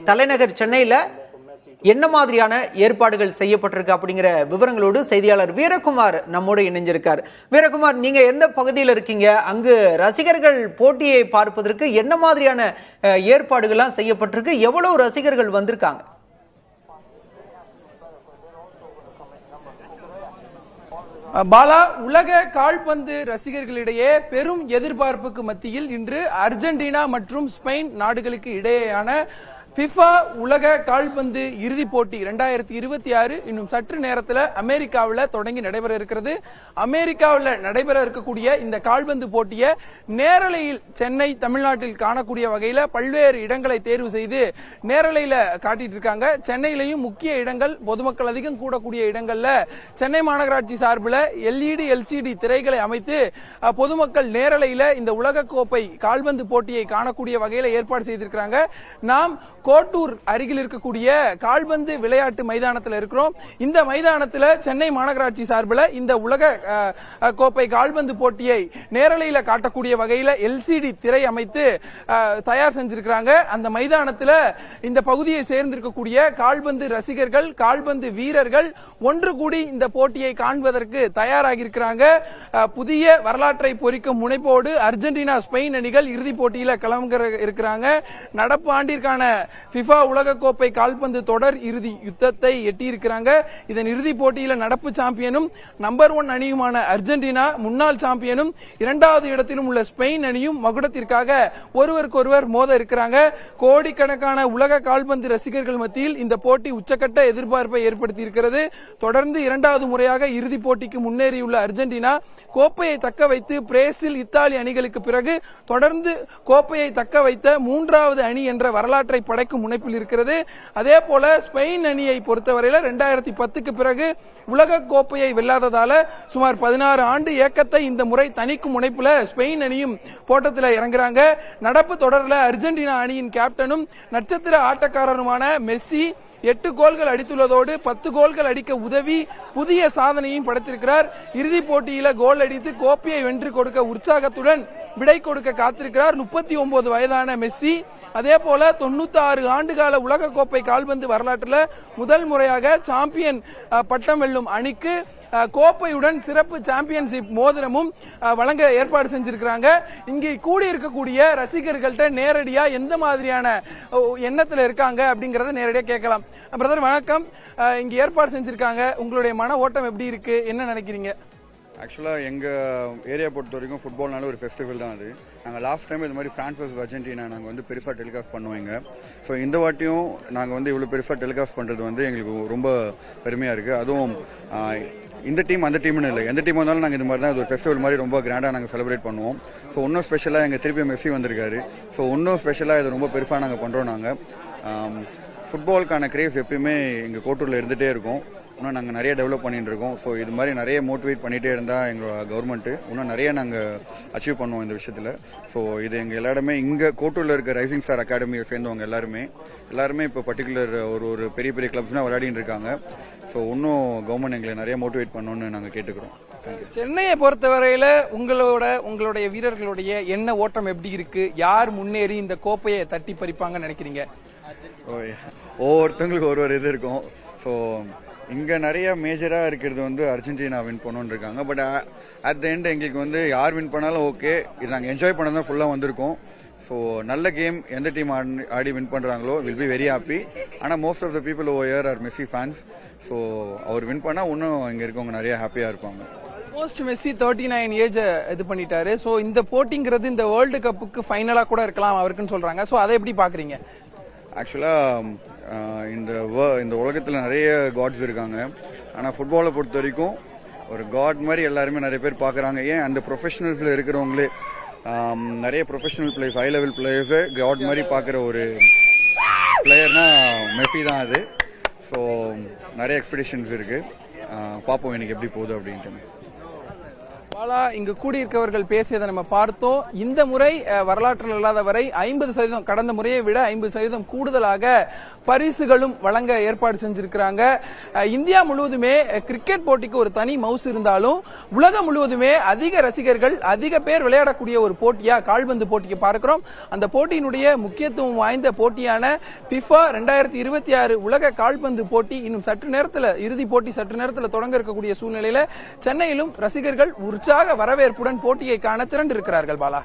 தலைநகர் சென்னையில என்ன மாதிரியான ஏற்பாடுகள் செய்யப்பட்டிருக்கு அப்படிங்கிற விவரங்களோடு செய்தியாளர் வீரகுமார் நம்மோடு இணைஞ்சிருக்கார். வீரகுமார், நீங்க எந்த பகுதியில் இருக்கீங்க? அங்கு ரசிகர்கள் போட்டியை பார்ப்பதற்கு என்ன மாதிரியான ஏற்பாடுகள்லாம் செய்யப்பட்டிருக்கு? எவ்வளவு ரசிகர்கள் வந்திருக்காங்க? பாலா, உலக கால்பந்து ரசிகர்களிடையே பெரும் எதிர்பார்ப்புக்கு மத்தியில் இன்று அர்ஜென்டினா மற்றும் ஸ்பெயின் நாடுகளுக்கு இடையேயான ஃபிஃபா உலக கால்பந்து இறுதிப் போட்டி 2026 இன்னும் சற்று நேரத்தில் அமெரிக்காவில் தொடங்கி நடைபெற இருக்கிறது. அமெரிக்காவில் நடைபெற இருக்கக்கூடிய இந்த கால்பந்து போட்டியை நேரலையில் சென்னை, தமிழ்நாட்டில் காணக்கூடிய வகையில் பல்வேறு இடங்களை தேர்வு செய்து நேரலையில் காட்டிட்டு இருக்காங்க. சென்னையிலையும் முக்கிய இடங்கள், பொதுமக்கள் அதிகம் கூடக்கூடிய இடங்கள்ல சென்னை மாநகராட்சி சார்பில் LED, LCD திரைகளை அமைத்து பொதுமக்கள் நேரலையில் இந்த உலகக்கோப்பை கால்பந்து போட்டியை காணக்கூடிய வகையில் ஏற்பாடு செய்திருக்கிறாங்க. நாம் கோட்டூர் அருகில் இருக்கக்கூடிய கால்பந்து விளையாட்டு மைதானத்தில் இருக்கிறோம். இந்த மைதானத்தில் சென்னை மாநகராட்சி சார்பில் இந்த உலக கோப்பை கால்பந்து போட்டியை நேரலையில் காட்டக்கூடிய வகையில் LCD திரை அமைத்து தயார் செஞ்சிருக்கிறாங்க. அந்த மைதானத்தில் இந்த பகுதியை சேர்ந்திருக்கக்கூடிய கால்பந்து ரசிகர்கள், கால்பந்து வீரர்கள் ஒன்று கூடி இந்த போட்டியை காண்பதற்கு தயாராகி இருக்கிறாங்க. புதிய வரலாற்றை பொறிக்கும் முனைப்போடு அர்ஜென்டினா, ஸ்பெயின் அணிகள் இறுதிப் போட்டியில் கிளம்ப இருக்கிறாங்க. நடப்பு ஆண்டிற்கான ஃபிஃபா உலகக்கோப்பை கால்பந்து தொடர் இறுதி யுத்தத்தை எட்டியிருக்கிறாங்க. இதன் இறுதிப் போட்டியில் நடப்பு சாம்பியனும் நம்பர் 1 அணியுமான அர்ஜென்டினா, முன்னாள் சாம்பியனும் 2வது இடத்திலும் உள்ள ஸ்பெயின் அணியும் மகுடத்திற்காக ஒருவருக்கொருவர் மோத இருக்கிறாங்க. கோடிக்கணக்கான உலக கால்பந்து ரசிகர்கள் மத்தியில் இந்த போட்டி உச்சக்கட்ட எதிர்பார்ப்பை ஏற்படுத்தி இருக்கிறது. தொடர்ந்து 2வது முறையாக இறுதிப் போட்டிக்கு முன்னேறியுள்ள அர்ஜென்டினா கோப்பையை தக்க வைத்து பிரேசில், இத்தாலி அணிகளுக்கு பிறகு தொடர்ந்து கோப்பையை தக்க வைத்த 3வது அணி என்ற வரலாற்றை படைக்கும் முனைப்பில் இருக்கிறது. அதே போல ஸ்பெயின் அணியை பொறுத்தவரையில் 2010க்கு பிறகு உலக கோப்பையை வெல்லாததால சுமார் 16 ஆண்டு ஏக்கத்தை இந்த முறை தணிக்கும் முனைப்புல ஸ்பெயின் அணியும் போட்டத்தில் இறங்குறாங்க. நடப்பு தொடரில் அர்ஜென்டினா அணியின் கேப்டனும் நட்சத்திர ஆட்டக்காரருமான மெஸ்ஸி 8 கோல்கள் அடித்துள்ளதோடு 10 கோல்கள் அடிக்க உதவி புதிய சாதனையும் படைத்திருக்கிறார். இறுதிப் போட்டியில கோல் அடித்து கோப்பையை வென்று கொடுக்க உற்சாகத்துடன் விடை கொடுக்க காத்திருக்கிறார் 39 வயதான மெஸ்ஸி. அதே போல 96 ஆண்டுகால உலக கோப்பை கால்பந்து வரலாற்றில் முதல் முறையாக சாம்பியன் பட்டம் வெல்லும் அணிக்கு கோப்பையுடன் சிறப்பு சாம்பியன்ஷிப் மோதிரமும் வழங்க ஏற்பாடு செஞ்சிருக்கிறாங்க. இங்கே கூடி இருக்கக்கூடிய ரசிகர்கள்ட்ட நேரடியா எந்த மாதிரியான எண்ணத்துல இருக்காங்க அப்படிங்கறத நேரடியா கேட்கலாம். பிரதர் வணக்கம், இங்க ஏற்பாடு செஞ்சிருக்காங்க, உங்களுடைய மன ஓட்டம் எப்படி இருக்கு, என்ன நினைக்கிறீங்க? ஆக்சுவலாக எங்கள் ஏரியா பொறுத்த வரைக்கும் ஃபுட்பால்னால ஒரு ஃபெஸ்டிவல் தான் அது. நாங்கள் லாஸ்ட் டைம் இது மாதிரி ஃப்ரான்ஸ் வர்சஸ் அர்ஜென்டினா நாங்கள் வந்து பெருசாக டெலிகாஸ்ட் பண்ணுவோங்க. ஸோ இந்த வாட்டியும் நாங்கள் வந்து இவ்வளோ பெருசாக டெலிகாஸ்ட் பண்ணுறது வந்து எங்களுக்கு ரொம்ப பெருமையாக இருக்குது. அதுவும் இந்த டீம் அந்த டீம்னு இல்லை, எந்த டீம் வந்தாலும் நாங்கள் இந்த மாதிரி தான் ஒரு ஃபெஸ்டிவல் மாதிரி ரொம்ப கிராண்டாக நாங்கள் செலிப்ரேட் பண்ணுவோம். ஸோ இன்னும் ஸ்பெஷலாக எங்கள் திருப்பி மெஸ்ஸி வந்திருக்காரு. ஸோ இன்னும் ஸ்பெஷலாக இது ரொம்ப பெருசாக நாங்கள் பண்ணுறோம். நாங்கள் ஃபுட்பாலுக்கான கிரேஸ் எப்பயுமே எங்கள் கோட்டூரில் இருந்துகிட்டே இருக்கும். இன்னும் நாங்கள் நிறைய டெவலப் பண்ணிட்டு இருக்கோம். ஸோ இது மாதிரி நிறைய மோட்டிவேட் பண்ணிகிட்டே இருந்தால் எங்களோட கவர்மெண்ட்டு இன்னும் நிறைய நாங்கள் அச்சீவ் பண்ணுவோம் இந்த விஷயத்தில். ஸோ இது எங்கள் எல்லாருமே இங்கே கோட்டூரில் இருக்க ரைசிங் ஸ்டார் அகாடமியை சேர்ந்தவங்க எல்லாருமே இப்போ பர்டிகுலர் ஒரு பெரிய பெரிய கிளப்ஸ்னால் விளையாடிட்டு இருக்காங்க. ஸோ இன்னும் கவர்மெண்ட் எங்களை நிறைய மோட்டிவேட் பண்ணணும்னு நாங்கள் கேட்டுக்கிறோம். சென்னையை பொறுத்தவரையில உங்களுடைய வீரர்களுடைய எண்ண ஓட்டம் எப்படி இருக்கு? யார் முன்னேறி இந்த கோப்பையை தட்டி பறிப்பாங்கன்னு நினைக்கிறீங்க? ஒவ்வொருத்தவங்களுக்கு ஒரு இது இருக்கும். ஸோ இங்கே நிறைய மேஜராக இருக்கிறது வந்து அர்ஜென்டினா வின் பண்ணணுன்னு இருக்காங்க. பட் அட் த எண்ட் எங்களுக்கு வந்து யார் வின் பண்ணாலும் ஓகே, இது நாங்கள் என்ஜாய் பண்ண தான் ஃபுல்லாக வந்திருக்கோம். ஸோ நல்ல கேம் எந்த டீம் ஆடி வின் பண்ணுறாங்களோ வில் பி வெரி ஹாப்பி. ஆனால் most of the people over here are Messi fans. So அவர் வின் பண்ணால் இன்னும் இங்கே இருக்கவங்க நிறைய ஹாப்பியாக இருப்பாங்க. ஆல்மோஸ்ட் மெஸ்ஸி 39 ஏஜ் இது பண்ணிட்டாரு. ஸோ இந்த போட்டிங்கிறது இந்த வேர்ல்டு கப்புக்கு ஃபைனலாக கூட இருக்கலாம் அவருக்குன்னு சொல்றாங்க. ஸோ அதை எப்படி பாக்குறீங்க? ஆக்சுவலாக இந்த உலகத்தில் நிறைய காட்ஸ் இருக்காங்க. ஆனால் ஃபுட்பாலை பொறுத்த வரைக்கும் ஒரு காட் மாதிரி எல்லாருமே நிறைய பேர் பார்க்குறாங்க. ஏன் அந்த ப்ரொஃபஷனல்ஸில் இருக்கிறவங்களே நிறைய ப்ரொஃபஷனல் பிளேயர்ஸ், ஹை லெவல் பிளேயர்ஸை காட் மாதிரி பார்க்குற ஒரு பிளேயர்னா மெஸ்ஸி தான் அது. ஸோ நிறைய எக்ஸ்பெக்டேஷன்ஸ் இருக்குது. பார்ப்போம் இன்னைக்கு எப்படி போகுது அப்படின்ட்டு. பாலா, இங்கு கூடியிருக்கவர்கள் பேசியதை நம்ம பார்த்தோம். இந்த முறை வரலாற்றில் இல்லாத வரை 50%, கடந்த முறையை விட 50% கூடுதலாக பரிசுகளும் வழங்க ஏற்பாடு செஞ்சிருக்கிறாங்க. இந்தியா முழுவதுமே கிரிக்கெட் போட்டிக்கு ஒரு தனி மவுஸ் இருந்தாலும் உலகம் முழுவதுமே அதிக ரசிகர்கள், அதிக பேர் விளையாடக்கூடிய ஒரு போட்டியா கால்பந்து போட்டிக்கு பார்க்கிறோம். அந்த போட்டியினுடைய முக்கியத்துவம் வாய்ந்த போட்டியான FIFA 2026 உலக கால்பந்து போட்டி இன்னும் சற்று நேரத்தில், இறுதி போட்டி சற்று நேரத்தில் தொடங்க இருக்கக்கூடிய சூழ்நிலையில சென்னையிலும் ரசிகர்கள் உற்சாக வரவேற்புடன் போட்டியை காண திரண்டிருக்கிறார்கள். பாலா.